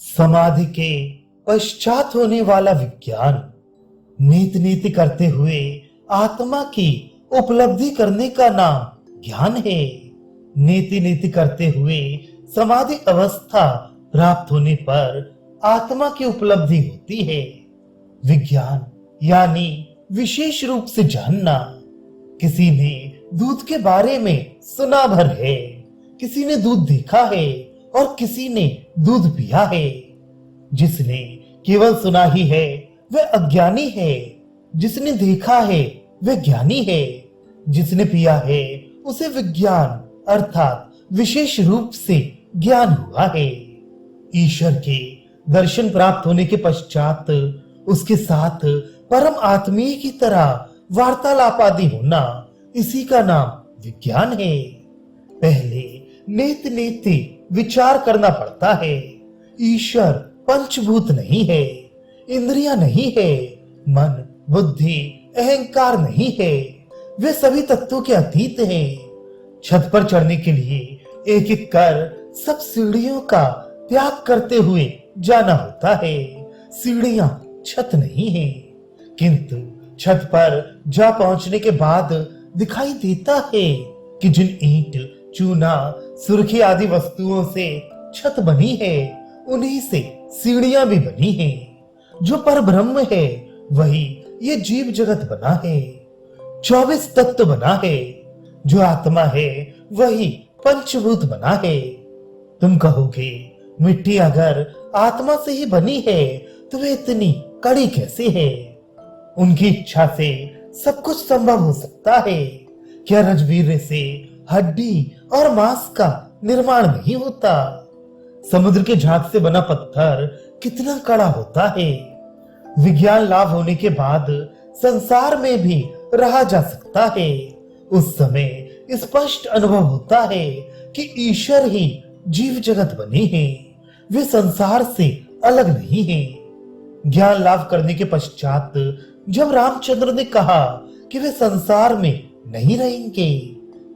समाधि के पश्चात होने वाला विज्ञान नीति नीति करते हुए आत्मा की उपलब्धि करने का नाम ज्ञान है। नीति नीति करते हुए समाधि अवस्था प्राप्त होने पर आत्मा की उपलब्धि होती है। विज्ञान यानी विशेष रूप से जानना। किसी ने दूध के बारे में सुना भर है, किसी ने दूध देखा है और किसी ने दूध पिया है। जिसने केवल सुना ही है वह अज्ञानी है, जिसने देखा है वह ज्ञानी है, जिसने पिया है उसे विज्ञान अर्थात विशेष रूप से ज्ञान हुआ है। ईश्वर के दर्शन प्राप्त होने के पश्चात उसके साथ परम आत्मीय की तरह वार्तालाप आदि होना, इसी का नाम विज्ञान है। पहले नेति नेति विचार करना पड़ता है। ईश्वर पंचभूत नहीं है, इंद्रियां नहीं है, मन बुद्धि अहंकार नहीं है, वे सभी तत्वों के अतीत हैं। छत पर चढ़ने के लिए एक एक कर सब सीढ़ियों का त्याग करते हुए जाना होता है। सीढ़ियां छत नहीं है, किंतु छत पर जा पहुंचने के बाद दिखाई देता है कि जिन ईंट चूना सुर्खी आदि वस्तुओं से छत बनी है उन्हीं से सीढ़ियां भी बनी हैं। जो पर ब्रह्म है वही ये जीव जगत बना है। 24 तत्व बना है। जो आत्मा है वही पंचभूत बना है। तुम कहोगे मिट्टी अगर आत्मा से ही बनी है तो वह इतनी कड़ी कैसे है? उनकी इच्छा से सब कुछ संभव हो सकता है। क्या रजवीर से हड्डी और मांस का निर्माण नहीं होता? समुद्र के झाग से बना पत्थर कितना कड़ा होता है। विज्ञान लाभ होने के बाद संसार में भी रहा जा सकता है। उस समय स्पष्ट अनुभव होता है कि ईश्वर ही जीव जगत बने हैं, वे संसार से अलग नहीं हैं। ज्ञान लाभ करने के पश्चात जब रामचंद्र ने कहा कि वे संसार में नहीं रहेंगे,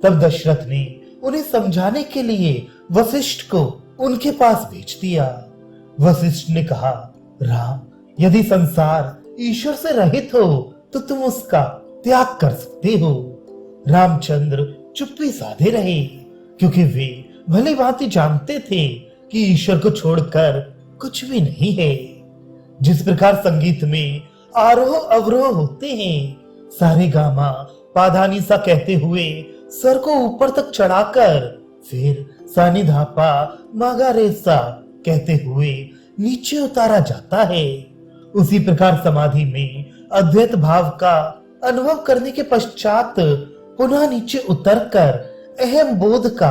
तब दशरथ ने उन्हें समझाने के लिए वशिष्ठ को उनके पास भेज दिया। वशिष्ठ ने कहा, राम, यदि संसार ईश्वर से रहित हो तो तुम उसका त्याग कर सकते हो। रामचंद्र चुप्पी साधे रहे, क्योंकि वे भली भांति जानते थे कि ईश्वर को छोड़कर कुछ भी नहीं है। जिस प्रकार संगीत में आरोह अवरोह होते हैं, सारे गामा पाधानी सा कहते हुए सर को ऊपर तक चढ़ाकर फिर सानी धापा मागा रे सा कहते हुए नीचे उतारा जाता है, उसी प्रकार समाधि में अद्वैत भाव का अनुभव करने के पश्चात पुनः नीचे उतरकर अहम बोध का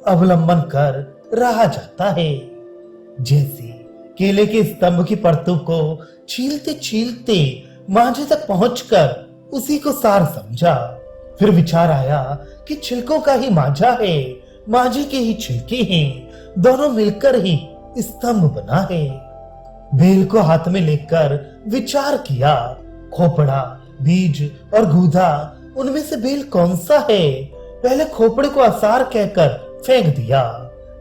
अवलंबन कर रहा जाता है। जैसे केले के स्तंभ की परतों को छीलते छीलते मांझे तक पहुंचकर उसी को सार समझा। फिर विचार आया कि छिलकों का ही मांझा है, मांझे के ही छिलके हैं, दोनों मिलकर ही स्तंभ बना है। बेल को हाथ में लेकर विचार किया, खोपड़ा, बीज और गूदा, उनमें से बेल कौन सा है? पहले खोपड़े को असार कहकर फेंक दिया,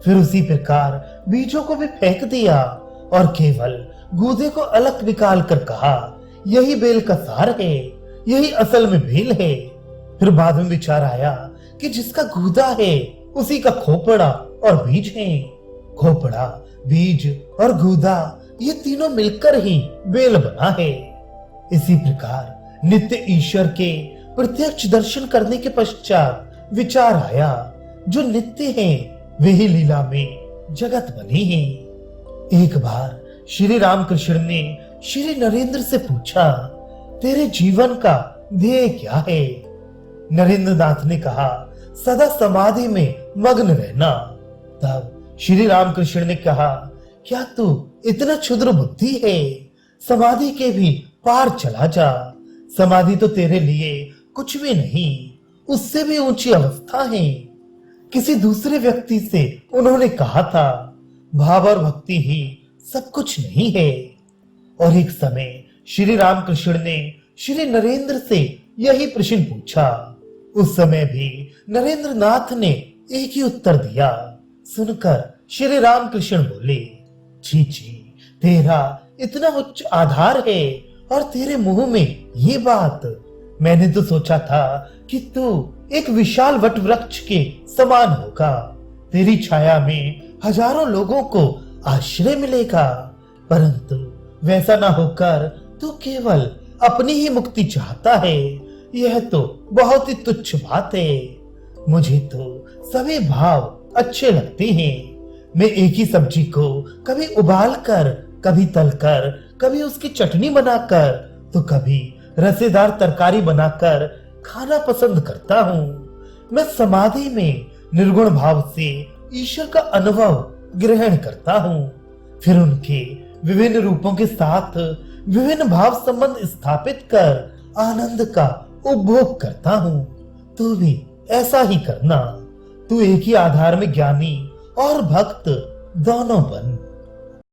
फिर उसी प्रकार बीजों को भी फेंक दिया और केवल गूदे को अलग निकाल कर कहा, यही बेल का सार है, यही असल में बेल है। फिर बाद में विचार आया कि जिसका गूदा है उसी का खोपड़ा और बीज है। खोपड़ा, बीज और गूदा ये तीनों मिलकर ही बेल बना है। इसी प्रकार नित्य ईश्वर के प्रत्यक्ष दर्शन करने के पश्चात विचार आया, जो नित्य हैं वे ही लीला में जगत बने हैं। एक बार श्री रामकृष्ण ने श्री नरेंद्र से पूछा, तेरे जीवन का ध्येय क्या है? नरेंद्र नाथ ने कहा, सदा समाधि में मग्न रहना। तब श्री रामकृष्ण ने कहा, क्या तू इतना क्षुद्र बुद्धि है? समाधि के भी पार चला जा। समाधि तो तेरे लिए कुछ भी नहीं, उससे भी ऊंची अवस्था है। किसी दूसरे व्यक्ति से उन्होंने कहा था, भाव और भक्ति ही सब कुछ नहीं है। और एक समय श्री रामकृष्ण ने श्री नरेंद्र से यही प्रश्न पूछा। उस समय भी नरेंद्र नाथ ने एक ही उत्तर दिया। सुनकर श्री रामकृष्ण बोले, जी जी, तेरा इतना उच्च आधार है और तेरे मुंह में ये बात। मैंने तो सोचा था कि तू एक विशाल वट वृक्ष के समान होगा, तेरी छाया में हजारों लोगों को आश्रय मिलेगा, परंतु वैसा ना होकर तू केवल अपनी ही मुक्ति चाहता है। यह तो बहुत ही तुच्छ बात है। मुझे तो सभी भाव अच्छे लगते हैं। मैं एक ही सब्जी को कभी उबाल कर, कभी तल कर, कभी उसकी चटनी बनाकर, तो कभी रसेदार तरकारी बनाकर खाना पसंद करता हूँ। मैं समाधि में निर्गुण भाव से ईश्वर का अनुभव ग्रहण करता हूँ, फिर उनके विभिन्न रूपों के साथ विभिन्न भाव संबंध स्थापित कर आनंद का उपभोग करता हूँ। तू भी ऐसा ही करना। तू एक ही आधार में ज्ञानी और भक्त दोनों बन।